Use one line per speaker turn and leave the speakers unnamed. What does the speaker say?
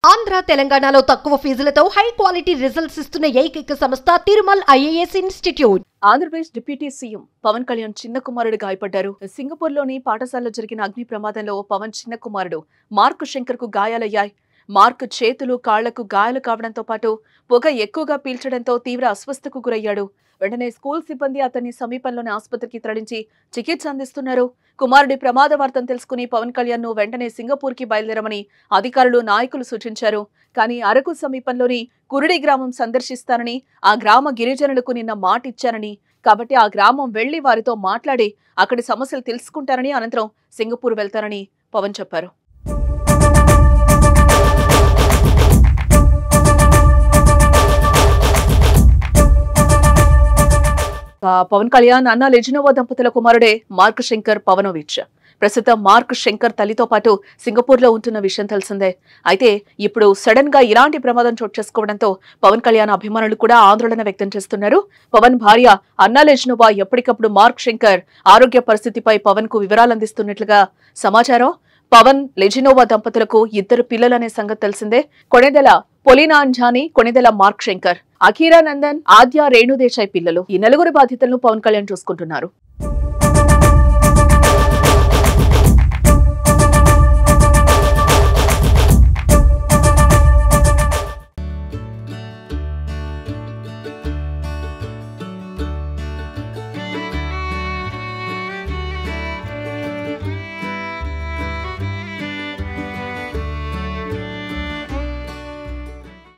ఆంధ్ర తెలంగాణలో తక్కువ ఫీజులతో high quality results ఇస్తున్న ఏకైక సంస్థ Tirumal IAS institute.
Andhra Pradesh deputy CM Pawan Kalyan చిన్న కుమారుడు గాయపడ్డారు. సింగపూర్లోని పాఠశాలలో జరిగిన అగ్ని ప్రమాదంలో పవన్ చిన్న కుమారుడు మార్క్ శంకర్ కు గాయాలయ్యాయి. మార్క్ చేతులు కాళ్లకు గాయాలు కావడంతో పాటు పొగ ఎక్కువగా పీల్చడంతో తీవ్ర అస్వస్థకు గురయ్యాడు. వెంటనే స్కూల్ సిబ్బంది అతన్ని సమీపంలోని ఆసుపత్రికి తరలించి చికిత్స అందిస్తున్నారు. కుమారుడి ప్రమాద వార్తను తెలుసుకుని పవన్ కళ్యాణ్ ను వెంటనే సింగపూర్ కి బయలుదేరమని అధికారులు నాయకులు సూచించారు. కానీ అరకు సమీపంలోని కురుడి గ్రామం సందర్శిస్తానని, ఆ గ్రామ గిరిజనులకు నిన్న మాట ఇచ్చానని, కాబట్టి ఆ గ్రామం వెళ్లి వారితో మాట్లాడి అక్కడి సమస్యలు తెలుసుకుంటారని, అనంతరం సింగపూర్ వెళ్తారని పవన్ చెప్పారు. పవన్ కళ్యాణ్ అన్నా లెజినోవా దంపతుల కుమారుడే మార్క్ శంకర్ పవనోవిచ్. ప్రస్తుతం మార్క్ శంకర్ తల్లితో పాటు సింగపూర్ లో ఉంటున్న విషయం తెలిసిందే. అయితే ఇప్పుడు సడన్ గా ఇలాంటి ప్రమాదం చోటు చేసుకోవడంతో పవన్ కళ్యాణ్ అభిమానులు కూడా ఆందోళన వ్యక్తం చేస్తున్నారు. పవన్ భార్య అన్నా లెజినోవా ఎప్పటికప్పుడు మార్క్ శంకర్ ఆరోగ్య పరిస్థితిపై పవన్ కు వివరాలు అందిస్తున్నట్లుగా సమాచారం. పవన్ లెజినోవా దంపతులకు 2 పిల్లలనే సంగతి తెలిసిందే. కొణిదెల పొలినా అంజానీ, కొణిదెల మార్క్ శంకర్, అఖీరా నందన్, ఆద్య రేణుదేశాయ్ పిల్లలు. ఈ 4 బాధ్యతలను పవన్ కళ్యాణ్ చూసుకుంటున్నారు.